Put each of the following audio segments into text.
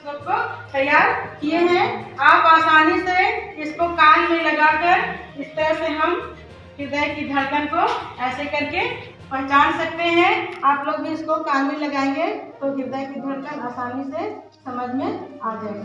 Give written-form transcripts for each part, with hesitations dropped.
Stethoscope को तैयार किए हैं। आप आसानी से इसको कान में लगाकर इस तरह से हम हृदय की धड़कन को ऐसे करके पहचान सकते हैं। आप लोग भी इसको कान में लगाएंगे तो हृदय की धड़कन आसानी से समझ में आ जाएगी।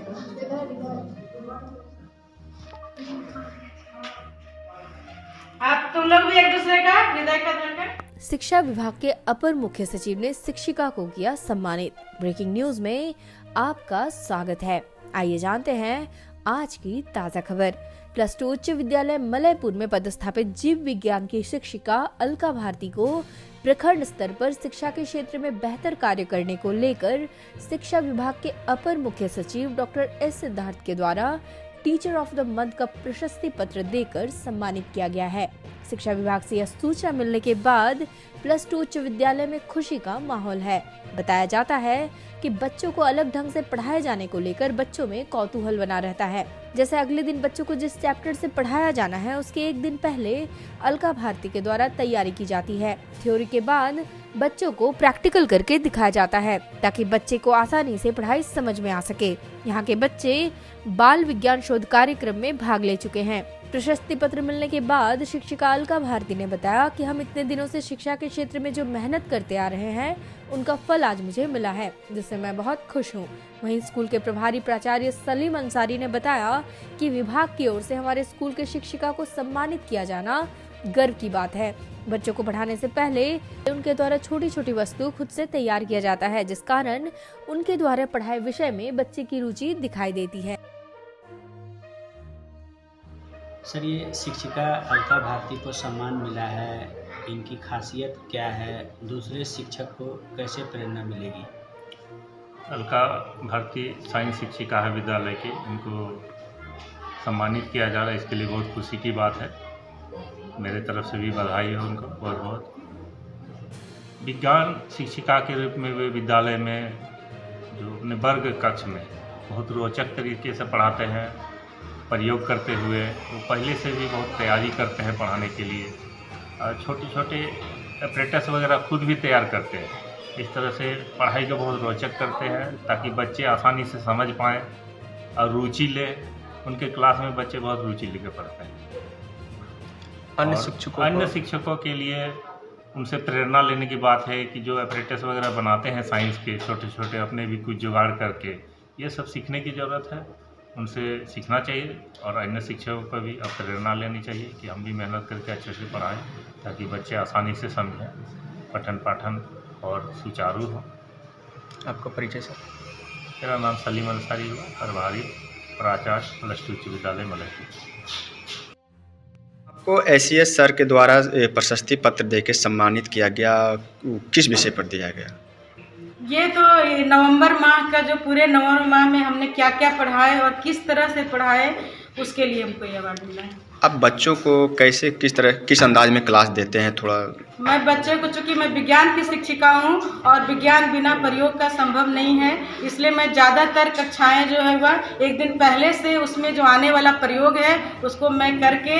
आप तुम लोग भी एक दूसरे का हृदय का धड़कन। शिक्षा विभाग के अपर मुख्य सचिव ने शिक्षिका को किया सम्मानित। ब्रेकिंग न्यूज में आपका स्वागत है। आइए जानते हैं आज की ताजा खबर। प्लस 2 उच्च विद्यालय मलयपुर में पदस्थापित जीव विज्ञान की शिक्षिका अलका भारती को प्रखंड स्तर पर शिक्षा के क्षेत्र में बेहतर कार्य करने को लेकर शिक्षा विभाग के अपर मुख्य सचिव डॉक्टर एस सिद्धार्थ के द्वारा टीचर ऑफ द मंथ का प्रशस्ति पत्र देकर सम्मानित किया गया है। शिक्षा विभाग से यह सूचना मिलने के बाद प्लस 2 उच्च विद्यालय में खुशी का माहौल है। बताया जाता है कि बच्चों को अलग ढंग से पढ़ाए जाने को लेकर बच्चों में कौतूहल बना रहता है। जैसे अगले दिन बच्चों को जिस चैप्टर से पढ़ाया जाना है उसके एक दिन पहले अलका भारती के द्वारा तैयारी की जाती है। थ्योरी के बाद बच्चों को प्रैक्टिकल करके दिखाया जाता है ताकि बच्चे को आसानी से पढ़ाई समझ में आ सके। यहाँ के बच्चे बाल विज्ञान शोध कार्यक्रम में भाग ले चुके हैं। प्रशस्ति पत्र मिलने के बाद शिक्षिका अलका भारती ने बताया कि हम इतने दिनों से शिक्षा के क्षेत्र में जो मेहनत करते आ रहे हैं उनका फल आज मुझे मिला है, जिससे मैं बहुत खुश हूँ। वहीं स्कूल के प्रभारी प्राचार्य सलीम अंसारी ने बताया कि विभाग की ओर से हमारे स्कूल के शिक्षिका को सम्मानित किया जाना गर्व की बात है। बच्चों को पढ़ाने से पहले उनके द्वारा छोटी छोटी वस्तु खुद से तैयार किया जाता है, जिस कारण उनके द्वारा पढ़ाए विषय में बच्चे की रुचि दिखाई देती है। सर, ये शिक्षिका अलका भारती को सम्मान मिला है, इनकी खासियत क्या है? दूसरे शिक्षक को कैसे प्रेरणा मिलेगी? अलका भारती साइंस शिक्षिका है विद्यालय की, इनको सम्मानित किया जा रहा है, इसके लिए बहुत खुशी की बात है। मेरे तरफ से भी बधाई है उनको बहुत बहुत। विज्ञान शिक्षिका के रूप में वे विद्यालय में जो अपने वर्ग कक्ष में बहुत रोचक तरीके से पढ़ाते हैं, प्रयोग करते हुए वो पहले से भी बहुत तैयारी करते हैं पढ़ाने के लिए। छोटे छोटे एपरेटस वगैरह खुद भी तैयार करते हैं। इस तरह से पढ़ाई को बहुत रोचक करते हैं ताकि बच्चे आसानी से समझ पाएँ और रुचि लें। उनके क्लास में बच्चे बहुत रुचि लेकर पढ़ते हैं। अन्य शिक्षकों के लिए उनसे प्रेरणा लेने की बात है कि जो एपरेटस वगैरह बनाते हैं साइंस के छोटे छोटे, अपने भी कुछ जुगाड़ करके, ये सब सीखने की ज़रूरत है। उनसे सीखना चाहिए और अन्य शिक्षकों पर भी अब प्रेरणा लेनी चाहिए कि हम भी मेहनत करके अच्छे से पढ़ाएं ताकि बच्चे आसानी से समझें, पठन पाठन और सुचारू हो। आपका परिचय सर? मेरा नाम सलीम अंसारी हुआ, प्रभारी प्राचार्य प्लस 2 उच्च विद्यालय मलयपुर। आपको एसीएस सर के द्वारा प्रशस्ति पत्र देकर सम्मानित किया गया, किस विषय पर दिया गया? ये तो नवंबर माह का जो पूरे नवंबर माह में हमने क्या क्या पढ़ाए और किस तरह से पढ़ाए उसके लिए हमको ये अवार्ड मिला है। अब बच्चों को कैसे किस अंदाज में क्लास देते हैं थोड़ा? मैं बच्चे को, चूँकि मैं विज्ञान की शिक्षिका हूँ और विज्ञान बिना प्रयोग का संभव नहीं है, इसलिए मैं ज़्यादातर कक्षाएं जो है वह एक दिन पहले से उसमें जो आने वाला प्रयोग है उसको मैं करके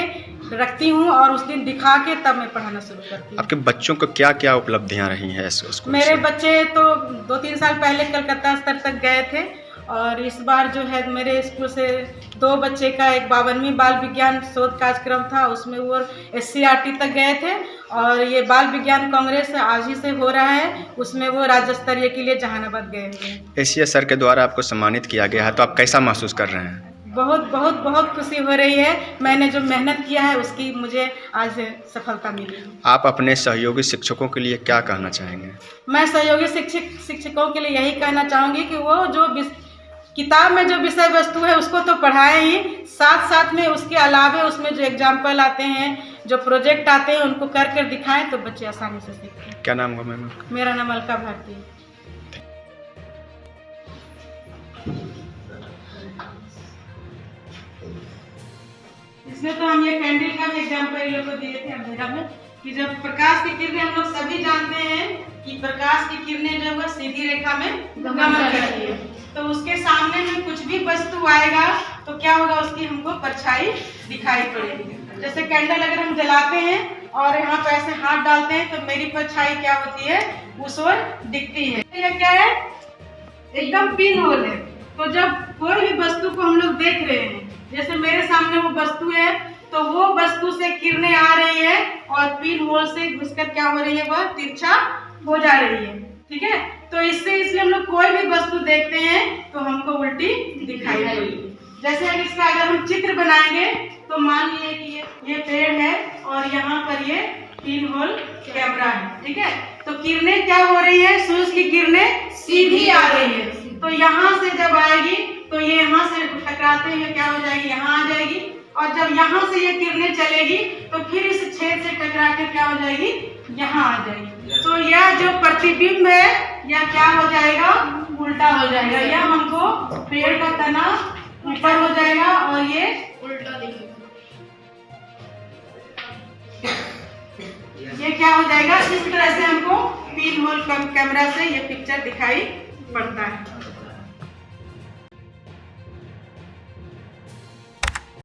रखती हूँ और उस दिन दिखा के तब मैं पढ़ाना शुरू करती हूँ। आपके बच्चों को क्या क्या उपलब्धियाँ रही हैं स्कूल मेरे से? बच्चे तो 2-3 साल पहले कलकत्ता स्तर तक गए थे और इस बार जो है मेरे स्कूल से 2 बच्चे का एक 52वीं बाल विज्ञान शोध कार्यक्रम था, उसमें वो SCRT तक गए थे और ये बाल विज्ञान कांग्रेस आज ही से हो रहा है, उसमें वो राज्य स्तरीय के लिए जहानाबाद गए हुए हैं। एसीएस सर के द्वारा आपको सम्मानित किया गया है, तो आप कैसा महसूस कर रहे हैं? बहुत बहुत बहुत खुशी हो रही है। मैंने जो मेहनत किया है उसकी मुझे आज सफलता मिली। आप अपने सहयोगी शिक्षकों के लिए क्या कहना चाहेंगे? मैं सहयोगी शिक्षकों के लिए यही कहना चाहूँगी कि वो जो किताब में जो विषय वस्तु है उसको तो पढ़ाएं ही, साथ साथ में उसके अलावे उसमें जो एग्जाम्पल आते हैं, जो प्रोजेक्ट आते हैं उनको कर दिखाएं तो बच्चे आसानी से सीखते हैं। क्या नाम हुआ मैम? मेरा नाम अलका भारती है। इसमें तो हम ये कैंडल का भी एग्जाम्पल इन लोग को दिए थे अंधेरा में कि जब प्रकाश की किरणें, हम लोग सभी जानते हैं कि प्रकाश की किरणें जो है सीधी रेखा में गमन करती है, तो उसके सामने में कुछ भी वस्तु आएगा तो क्या होगा, उसकी हमको परछाई दिखाई पड़ेगी। जैसे कैंडल अगर हम जलाते हैं और यहाँ पे ऐसे हाथ डालते हैं तो मेरी परछाई क्या होती है, उस ओर दिखती है। यह क्या है, एकदम पिन होल है। तो जब कोई भी वस्तु को हम लोग देख रहे हैं, जैसे मेरे सामने वो वस्तु है, तो वो वस्तु से किरणें आ रही है और पिन होल से घुसकर क्या हो रही है, वह तिरछा हो जा रही है। ठीक है, तो इसलिए हम लोग कोई भी वस्तु देखते हैं तो हमको उल्टी दिखाई देगी। जैसे इसका अगर हम चित्र बनाएंगे तो मान लीजिए कि ये पेड़ है और यहाँ पर ये पिन होल कैमरा है। ठीक है, तो किरणें क्या हो रही है, सूरज की किरणें सीधी आ रही है, तो यहाँ से जब आएगी तो ये यहाँ से टकराते हुए क्या हो जाएगी, यहाँ आ जाएगी, और जब यहाँ से ये किरणें चलेगी तो फिर इस छेद से टकरा के क्या हो जाएगी, यहाँ आ जाएगी। तो यह जो प्रतिबिंब है यह क्या हो जाएगा, उल्टा हो जाएगा। यह हमको पेड़ का तना ऊपर हो जाएगा और ये उल्टा दिखेगा। ये क्या हो जाएगा, इस तरह से हमको पिन होल कैमरा से ये पिक्चर दिखाई पड़ता है।